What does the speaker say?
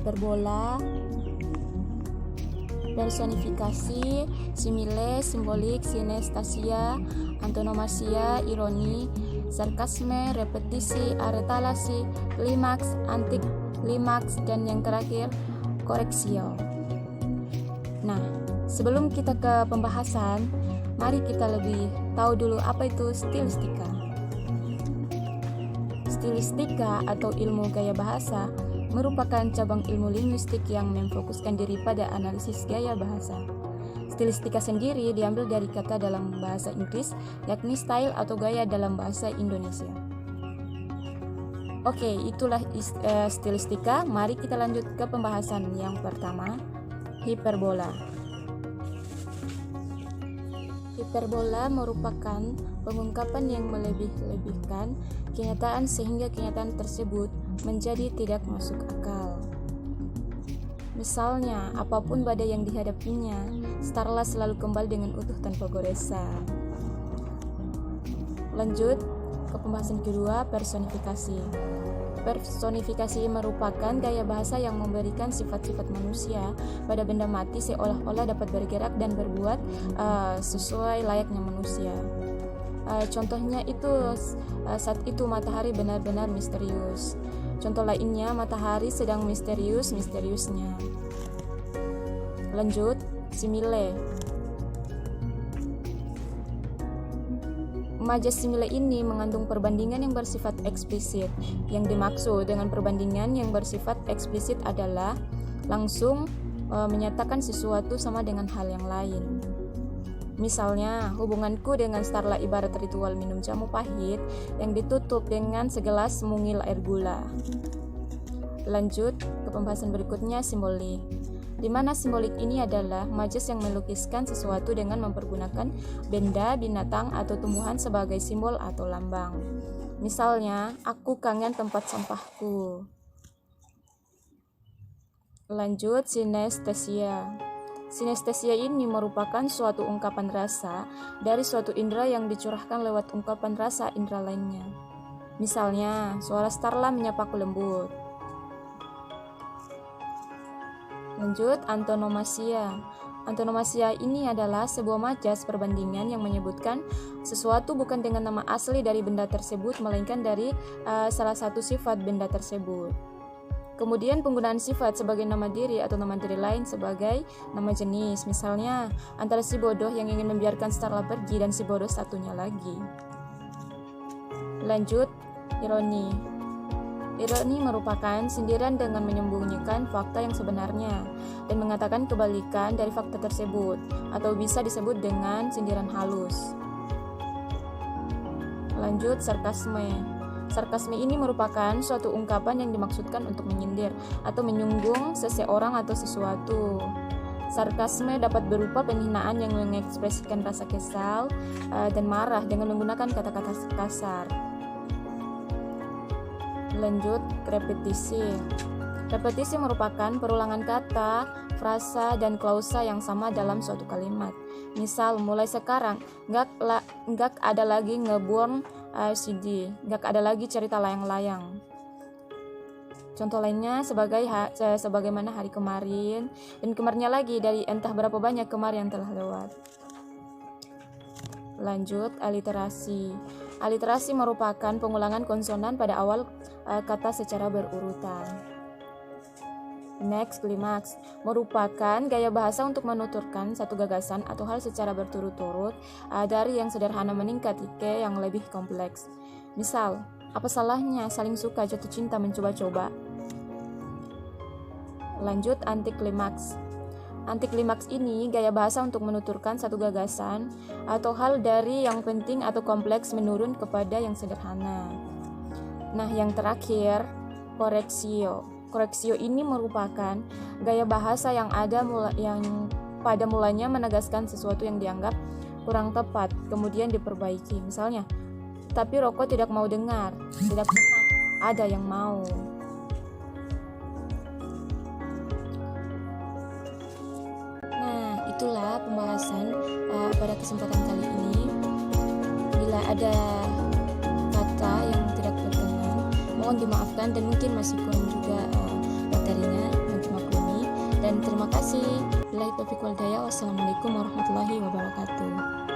hiperbola, personifikasi, simile, simbolik, sinestesia, antonomasia, ironi, sarkasme, repetisi, aretalasi, klimaks, antiklimaks, dan yang terakhir koreksio. Nah, sebelum kita ke pembahasan, mari kita lebih tahu dulu apa itu stilistika. Stilistika atau ilmu gaya bahasa merupakan cabang ilmu linguistik yang memfokuskan diri pada analisis gaya bahasa. Stilistika sendiri diambil dari kata dalam bahasa Inggris, yakni style atau gaya dalam bahasa Indonesia. Oke, itulah stilistika. Mari kita lanjut ke pembahasan yang pertama, hiperbola. Hiperbola merupakan pengungkapan yang melebih-lebihkan kenyataan sehingga kenyataan tersebut menjadi tidak masuk akal. Misalnya, apapun badai yang dihadapinya, Starla selalu kembali dengan utuh tanpa goresan. Lanjut ke pembahasan kedua, personifikasi. Personifikasi merupakan gaya bahasa yang memberikan sifat-sifat manusia pada benda mati seolah-olah dapat bergerak dan berbuat sesuai layaknya manusia. Contohnya itu saat itu matahari benar-benar misterius. Contoh lainnya, matahari sedang misteriusnya. Lanjut, simile. Majas simile ini mengandung perbandingan yang bersifat eksplisit. Yang dimaksud dengan perbandingan yang bersifat eksplisit adalah langsung menyatakan sesuatu sama dengan hal yang lain. Misalnya, hubunganku dengan Starla ibarat ritual minum jamu pahit yang ditutup dengan segelas mungil air gula. Lanjut ke pembahasan berikutnya, simbolik. Di mana simbolik ini adalah majas yang melukiskan sesuatu dengan mempergunakan benda, binatang, atau tumbuhan sebagai simbol atau lambang. Misalnya, aku kangen tempat sampahku. Lanjut, sinestesia. Sinestesia ini merupakan suatu ungkapan rasa dari suatu indera yang dicurahkan lewat ungkapan rasa indera lainnya. Misalnya, suara Starla menyapaku lembut. Lanjut, antonomasia. Antonomasia ini adalah sebuah majas perbandingan yang menyebutkan sesuatu bukan dengan nama asli dari benda tersebut, melainkan dari salah satu sifat benda tersebut. Kemudian penggunaan sifat sebagai nama diri atau nama diri lain sebagai nama jenis. Misalnya, antara si bodoh yang ingin membiarkan Starla pergi dan si bodoh satunya lagi. Lanjut, ironi. Ironi merupakan sindiran dengan menyembunyikan fakta yang sebenarnya dan mengatakan kebalikan dari fakta tersebut, atau bisa disebut dengan sindiran halus. Lanjut, sarkasme. Sarkasme ini merupakan suatu ungkapan yang dimaksudkan untuk menyindir atau menyinggung seseorang atau sesuatu. Sarkasme dapat berupa penghinaan yang mengekspresikan rasa kesal dan marah dengan menggunakan kata-kata kasar. Lanjut, repetisi. Repetisi merupakan perulangan kata, frasa, dan klausa yang sama dalam suatu kalimat. Misal, mulai sekarang nggak ada lagi ngebuang CD, nggak ada lagi cerita layang-layang. Contoh lainnya sebagaimana hari kemarin dan kemarinnya lagi dari entah berapa banyak kemarin yang telah lewat. Lanjut, aliterasi. Aliterasi merupakan pengulangan konsonan pada awal kata secara berurutan. Next, klimaks merupakan gaya bahasa untuk menuturkan satu gagasan atau hal secara berturut-turut dari yang sederhana meningkat ke yang lebih kompleks. Misal, apa salahnya saling suka, jatuh cinta, mencoba-coba. Lanjut, antiklimaks. Antiklimaks ini gaya bahasa untuk menuturkan satu gagasan atau hal dari yang penting atau kompleks menurun kepada yang sederhana. Nah, yang terakhir, koreksio. Koreksio ini merupakan gaya bahasa yang pada mulanya menegaskan sesuatu yang dianggap kurang tepat, kemudian diperbaiki. Misalnya, tapi rokok tidak mau dengar, tidak pernah ada yang mau. Nah, itulah pembahasan pada kesempatan kali ini. Bila ada kata yang tidak berkenan, mohon dimaafkan dan mungkin masih kurang juga materinya. Dan terima kasih. Wassalamualaikum warahmatullahi wabarakatuh.